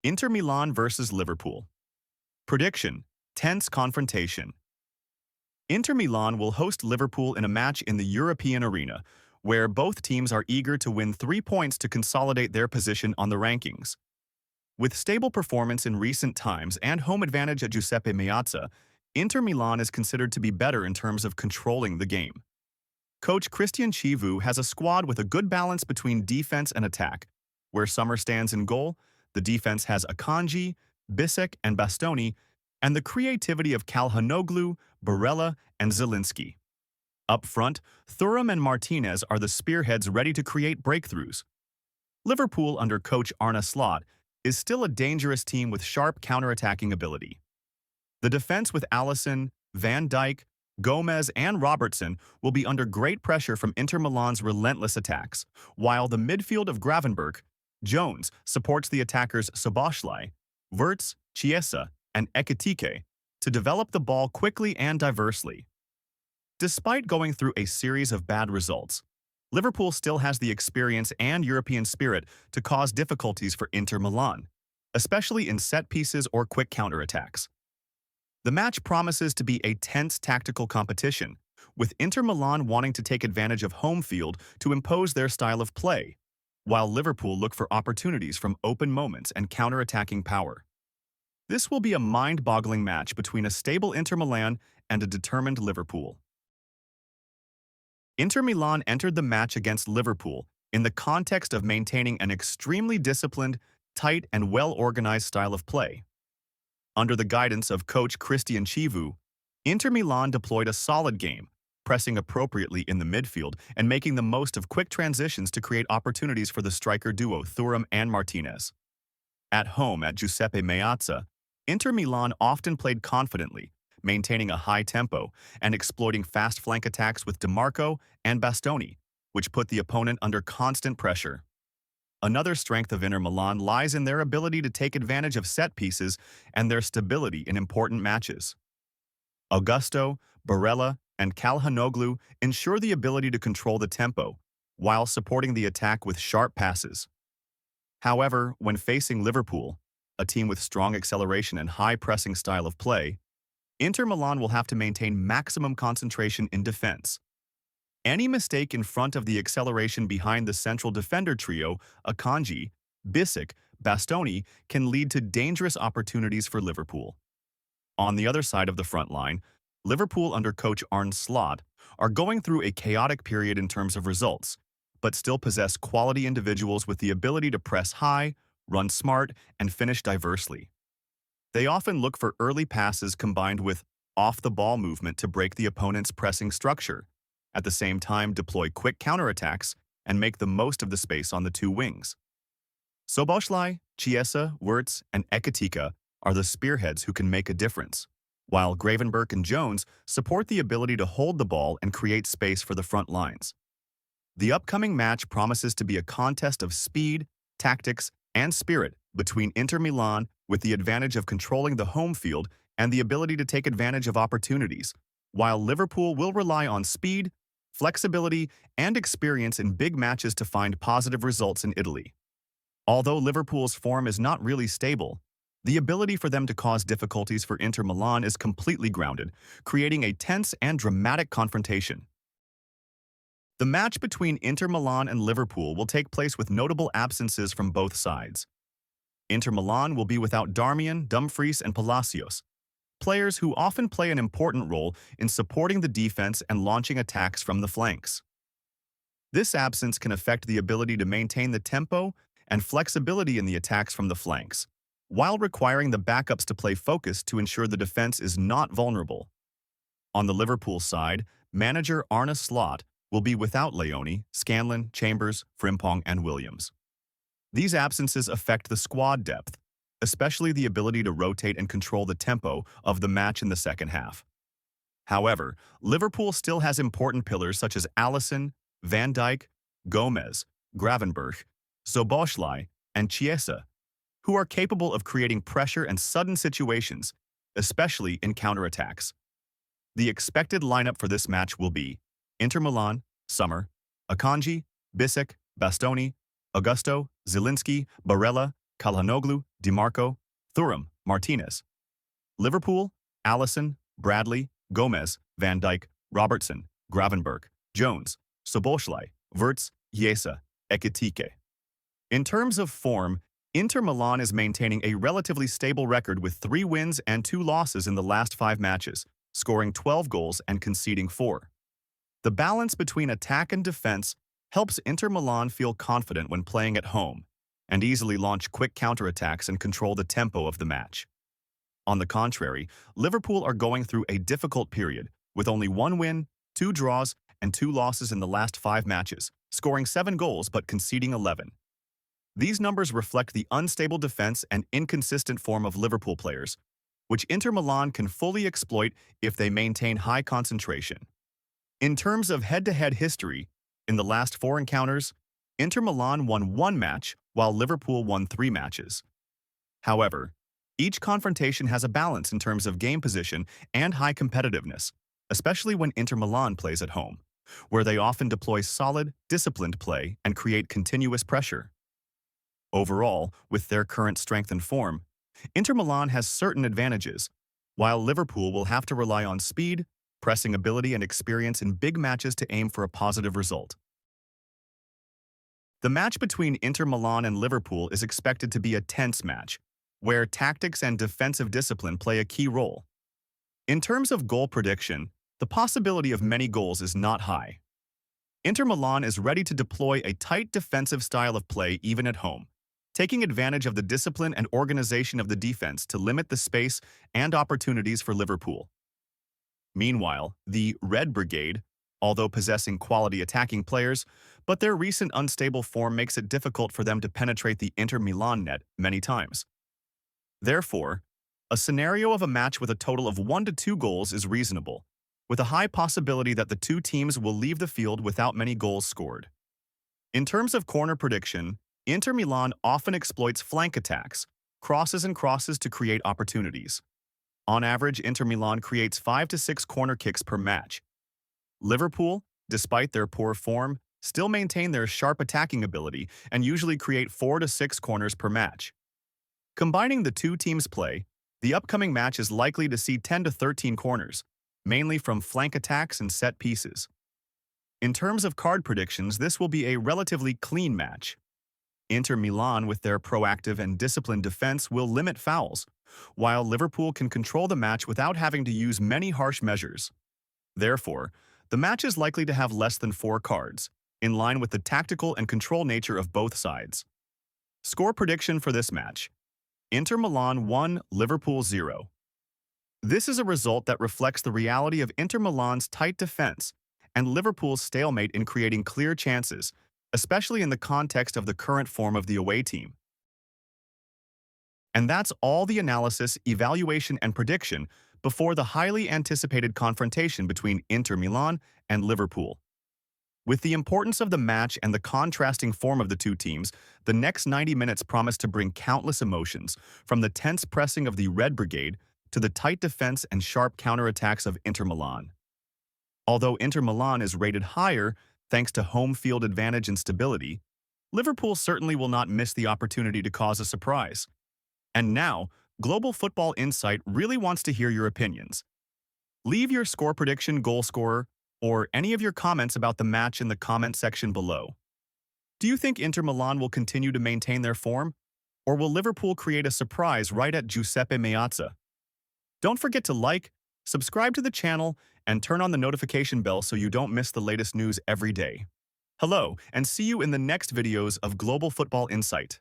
Inter Milan versus Liverpool. Prediction: tense confrontation. Inter Milan will host Liverpool in a match in the European arena, where both teams are eager to win 3 points to consolidate their position on the rankings. With stable performance in recent times and home advantage at Giuseppe Meazza, Inter Milan is considered to be better in terms of controlling the game. Coach Christian Chivu has a squad with a good balance between defense and attack. Where Summer stands in goal, the defense has Akanji, Bisek, and Bastoni, and the creativity of Calhanoglu, Barella, and Zielinski. Up front, Thuram and Martinez are the spearheads ready to create breakthroughs. Liverpool under coach Arne Slot is still a dangerous team with sharp counterattacking ability. The defense with Alisson, Van Dijk, Gomez, and Robertson will be under great pressure from Inter Milan's relentless attacks, while the midfield of Gravenberch, Jones supports the attackers Szoboszlai, Wirtz, Chiesa, and Ekitike to develop the ball quickly and diversely. Despite going through a series of bad results, Liverpool still has the experience and European spirit to cause difficulties for Inter Milan, especially in set pieces or quick counterattacks. The match promises to be a tense tactical competition, with Inter Milan wanting to take advantage of home field to impose their style of play, while Liverpool look for opportunities from open moments and counterattacking power. This will be a mind-boggling match between a stable Inter Milan and a determined Liverpool. Inter Milan entered the match against Liverpool in the context of maintaining an extremely disciplined, tight, and well-organized style of play. Under the guidance of coach Christian Chivu, Inter Milan deployed a solid game, pressing appropriately in the midfield and making the most of quick transitions to create opportunities for the striker duo Thuram and Martinez. At home at Giuseppe Meazza, Inter Milan often played confidently, maintaining a high tempo and exploiting fast flank attacks with DiMarco and Bastoni, which put the opponent under constant pressure. Another strength of Inter Milan lies in their ability to take advantage of set pieces and their stability in important matches. Augusto, Barella, and Calhanoglu ensure the ability to control the tempo, while supporting the attack with sharp passes. However, when facing Liverpool, a team with strong acceleration and high-pressing style of play, Inter Milan will have to maintain maximum concentration in defense. Any mistake in front of the acceleration behind the central defender trio, Akanji, Bisek, Bastoni, can lead to dangerous opportunities for Liverpool. On the other side of the front line, Liverpool under coach Arne Slot are going through a chaotic period in terms of results, but still possess quality individuals with the ability to press high, run smart, and finish diversely. They often look for early passes combined with off-the-ball movement to break the opponent's pressing structure, at the same time deploy quick counterattacks and make the most of the space on the two wings. Szoboszlai, Chiesa, Wirtz, and Ekitike are the spearheads who can make a difference, while Gravenberch and Jones support the ability to hold the ball and create space for the front lines. The upcoming match promises to be a contest of speed, tactics, and spirit between Inter Milan with the advantage of controlling the home field and the ability to take advantage of opportunities, while Liverpool will rely on speed, flexibility, and experience in big matches to find positive results in Italy. Although Liverpool's form is not really stable, the ability for them to cause difficulties for Inter Milan is completely grounded, creating a tense and dramatic confrontation. The match between Inter Milan and Liverpool will take place with notable absences from both sides. Inter Milan will be without Darmian, Dumfries, and Palacios, players who often play an important role in supporting the defense and launching attacks from the flanks. This absence can affect the ability to maintain the tempo and flexibility in the attacks from the flanks, while requiring the backups to play focused to ensure the defense is not vulnerable. On the Liverpool side, manager Arne Slot will be without Leone, Scanlon, Chambers, Frimpong, and Williams. These absences affect the squad depth, especially the ability to rotate and control the tempo of the match in the second half. However, Liverpool still has important pillars such as Alisson, Van Dijk, Gomez, Gravenberch, Szoboszlai, and Chiesa, who are capable of creating pressure and sudden situations, especially in counterattacks. The expected lineup for this match will be Inter Milan, Summer, Akanji, Bisek, Bastoni, Augusto, Zielinski, Barella, Calhanoglu, DiMarco, Thuram, Martinez. Liverpool, Alisson, Bradley, Gomez, Van Dijk, Robertson, Gravenberch, Jones, Szoboszlai, Wirtz, Chiesa, Ekitike. In terms of form, Inter Milan is maintaining a relatively stable record with 3 wins and 2 losses in the last 5 matches, scoring 12 goals and conceding 4. The balance between attack and defense helps Inter Milan feel confident when playing at home and easily launch quick counterattacks and control the tempo of the match. On the contrary, Liverpool are going through a difficult period with only 1 win, 2 draws, and 2 losses in the last 5 matches, scoring 7 goals but conceding 11. These numbers reflect the unstable defense and inconsistent form of Liverpool players, which Inter Milan can fully exploit if they maintain high concentration. In terms of head-to-head history, in the last 4 encounters, Inter Milan won 1 match while Liverpool won 3 matches. However, each confrontation has a balance in terms of game position and high competitiveness, especially when Inter Milan plays at home, where they often deploy solid, disciplined play and create continuous pressure. Overall, with their current strength and form, Inter Milan has certain advantages, while Liverpool will have to rely on speed, pressing ability and experience in big matches to aim for a positive result. The match between Inter Milan and Liverpool is expected to be a tense match, where tactics and defensive discipline play a key role. In terms of goal prediction, the possibility of many goals is not high. Inter Milan is ready to deploy a tight defensive style of play even at home, taking advantage of the discipline and organization of the defense to limit the space and opportunities for Liverpool. Meanwhile, the Red Brigade, although possessing quality attacking players, but their recent unstable form makes it difficult for them to penetrate the Inter Milan net many times. Therefore, a scenario of a match with a total of 1 to 2 goals is reasonable, with a high possibility that the 2 teams will leave the field without many goals scored. In terms of corner prediction, Inter Milan often exploits flank attacks, crosses to create opportunities. On average, Inter Milan creates 5 to 6 corner kicks per match. Liverpool, despite their poor form, still maintain their sharp attacking ability and usually create 4 to 6 corners per match. Combining the 2 teams' play, the upcoming match is likely to see 10 to 13 corners, mainly from flank attacks and set pieces. In terms of card predictions, this will be a relatively clean match. Inter Milan, with their proactive and disciplined defense, will limit fouls, while Liverpool can control the match without having to use many harsh measures. Therefore, the match is likely to have less than 4 cards, in line with the tactical and control nature of both sides. Score prediction for this match: Inter Milan 1, Liverpool 0. This is a result that reflects the reality of Inter Milan's tight defense and Liverpool's stalemate in creating clear chances, especially in the context of the current form of the away team. And that's all the analysis, evaluation, and prediction before the highly anticipated confrontation between Inter Milan and Liverpool. With the importance of the match and the contrasting form of the 2 teams, the next 90 minutes promise to bring countless emotions, from the tense pressing of the Red Brigade to the tight defense and sharp counterattacks of Inter Milan. Although Inter Milan is rated higher thanks to home field advantage and stability, Liverpool certainly will not miss the opportunity to cause a surprise. And now, Global Football Insight really wants to hear your opinions. Leave your score prediction, goal scorer, or any of your comments about the match in the comment section below. Do you think Inter Milan will continue to maintain their form, or will Liverpool create a surprise right at Giuseppe Meazza? Don't forget to like, subscribe to the channel, and turn on the notification bell so you don't miss the latest news every day. Hello, and see you in the next videos of Global Football Insight.